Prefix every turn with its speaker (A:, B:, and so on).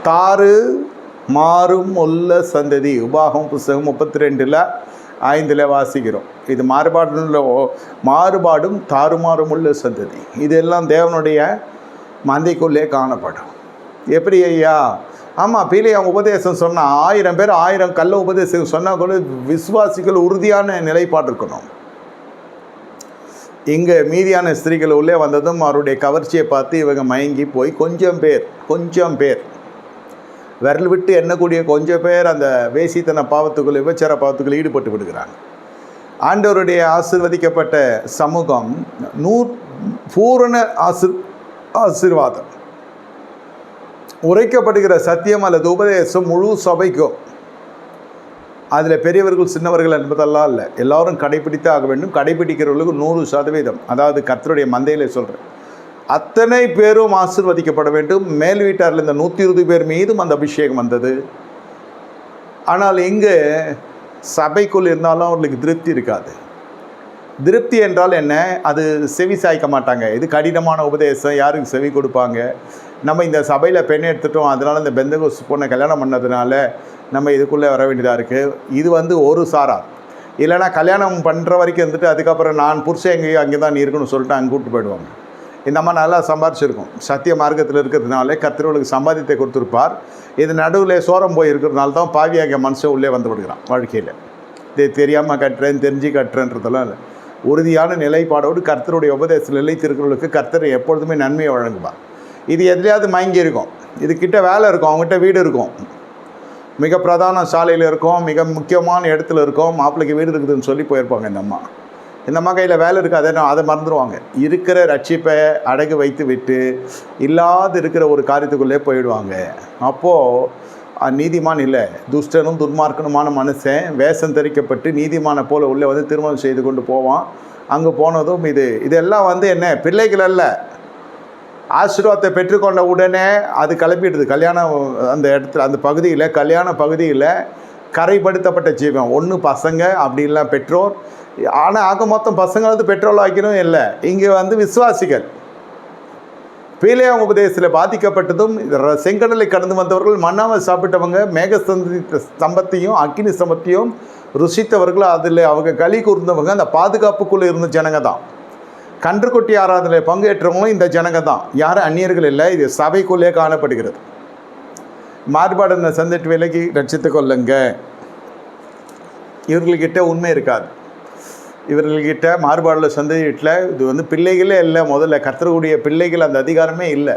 A: தாறு மாறும் உள்ள சந்ததி. உபாகம் புஸ்தகம் 32:5 வாசிக்கிறோம். இது மாறுபாடும் தாறுமாறும் உள்ள சந்ததி. இதெல்லாம் தேவனுடைய மந்தைக்குள்ளே காணப்படும். எப்படி ஐயா? ஆமாம், பீலேயாம் உபதேசம் சொன்னால் 1000 பேர் 1000 கள்ள உபதேசம் சொன்னால் கூட விசுவாசிகள் உறுதியான நிலைப்பாடு இருக்கணும். இங்கே மீதியான ஸ்திரீகள் உள்ளே வந்ததும் அவருடைய கவர்ச்சியை பார்த்து இவங்க மயங்கி போய் கொஞ்சம் பேர் விரல் விட்டு எண்ணக்கூடிய கொஞ்சம் பேர் அந்த வேசித்தன பாவத்துக்குள் விபச்சார பாவத்துக்குள் ஈடுபட்டு விடுகிறாங்க. ஆண்டவருடைய ஆசீர்வதிக்கப்பட்ட சமூகம் பூரண ஆசீர்வாதம் உரைக்கப்படுகிற சத்தியம் அல்லது உபதேசம் முழு சபைக்கும். அதில் பெரியவர்கள் சின்னவர்கள் என்பதெல்லாம் இல்லை, எல்லாரும் கடைபிடித்து ஆக வேண்டும். கடைபிடிக்கிறவர்களுக்கு 100%, அதாவது கர்த்தருடைய மந்தையில் சொல்கிறேன், அத்தனை பேரும் ஆசீர்வதிக்கப்பட வேண்டும். மேல் வீட்டாரில் இந்த 120 பேர் மீதும் அந்த அபிஷேகம் வந்தது. ஆனால் இங்கே சபைக்குள் இருந்தாலும் அவர்களுக்கு திருப்தி இருக்காது. திருப்தி என்றால் என்ன? அது செவி சாய்க்க மாட்டாங்க. இது கடினமான உபதேசம், யாருக்கு செவி கொடுப்பாங்க? நம்ம இந்த சபையில் பெண் எடுத்துட்டோம், அதனால் இந்த பெந்தகோஸ் பொண்ணை கல்யாணம் பண்ணதுனால நம்ம இதுக்குள்ளே வர வேண்டியதாக இருக்குது. இது ஒரு சாரா. இல்லைனா கல்யாணம் பண்ணுற வரைக்கும் இருந்துட்டு அதுக்கப்புறம் நான் புருஷன் எங்கேயோ அங்கே தான் நீ இருக்கணும்னு சொல்லிட்டு அங்கே கூப்பிட்டு போயிடுவாங்க. இந்த மாதிரி நல்லா சம்பாரிச்சிருக்கும். சத்திய மார்க்கத்தில் இருக்கிறதுனால கர்த்தர்களுக்கு சம்பாதித்தை கொடுத்துருப்பார். இது நடுவில் சோரம் போய் இருக்கிறதுனால தான் பாவியாகிய மனுஷன் உள்ளே வந்து விடுகிறான் வாழ்க்கையில். இது தெரியாமல் கட்டுறேன், தெரிஞ்சு கட்டுறேன்றதெல்லாம் இல்லை. உறுதியான நிலைப்பாடோடு கர்த்தருடைய உபதேசத்தில் நிலைத்திருக்கிறவர்களுக்கு கர்த்தர் எப்பொழுதுமே நன்மையை வழங்குவார். இது எதுலையாவது மயங்கி இருக்கும், இதுக்கிட்ட வேலை இருக்கும், அவங்ககிட்ட வீடு இருக்கும், மிக பிரதான சாலையில் இருக்கும், மிக முக்கியமான இடத்துல இருக்கும், மாப்பிள்ளைக்கு வீடு இருக்குதுன்னு சொல்லி போயிருப்பாங்க. இந்த அம்மா கையில் வேலை இருக்காது, அதை மறந்துடுவாங்க. இருக்கிற ரட்சிப்பை அடகு வைத்து விட்டு இல்லாது இருக்கிற ஒரு காரியத்துக்குள்ளே போயிடுவாங்க. அப்போது நீதிமான் இல்லை, துஷ்டனும் துன்மார்க்கனுமான மனுஷன் வேஷம் தரிக்கப்பட்டு நீதிமான போல் உள்ளே வந்து திருமணம் செய்து கொண்டு போவான். அங்கே போனதும் இதெல்லாம் என்ன, பிள்ளைகள் அல்ல, ஆசீர்வாதத்தை பெற்றுக்கொண்ட உடனே அது கிளப்பிடுது. கல்யாணம் அந்த இடத்துல, அந்த பகுதியில், கல்யாண பகுதியில் கரைப்படுத்தப்பட்ட ஜீவன். ஒன்று பசங்க, அப்படி இல்லை பெற்றோர். ஆனால் ஆக மொத்தம் பசங்களை பெற்றோர் ஆக்கணும் இல்லை. இங்கே விசுவாசிகள் பீலேயாம் உபதேசத்தில் பாதிக்கப்பட்டதும் செங்கடலை கடந்து வந்தவர்கள், மண்ணாவை சாப்பிட்டவங்க, மேக ஸ்தம்பத்தையும் அக்கினி ஸ்தம்பத்தையும் ருசித்தவர்கள், அதில் அவங்க களி கூர்ந்தவங்க அந்த பாதுகாப்புக்குள்ளே இருந்த ஜனங்க தான். கன்றுக்குட்டி ஆராதனை பங்கேற்றவங்களும் இந்த ஜனங்க தான், யாரும் அந்நியர்கள் இல்லை. இது சபைக்குள்ளே காணப்படுகிறது. மாறுபாடு சந்திட்டு விலகி ரட்சித்து கொள்ளுங்க. இவர்கள்கிட்ட உண்மை இருக்காது. இவர்கள்கிட்ட மாறுபாடில் சந்ததியில் இது பிள்ளைகளே இல்லை. முதல்ல கர்த்தருடைய பிள்ளைகள் அந்த அதிகாரமே இல்லை.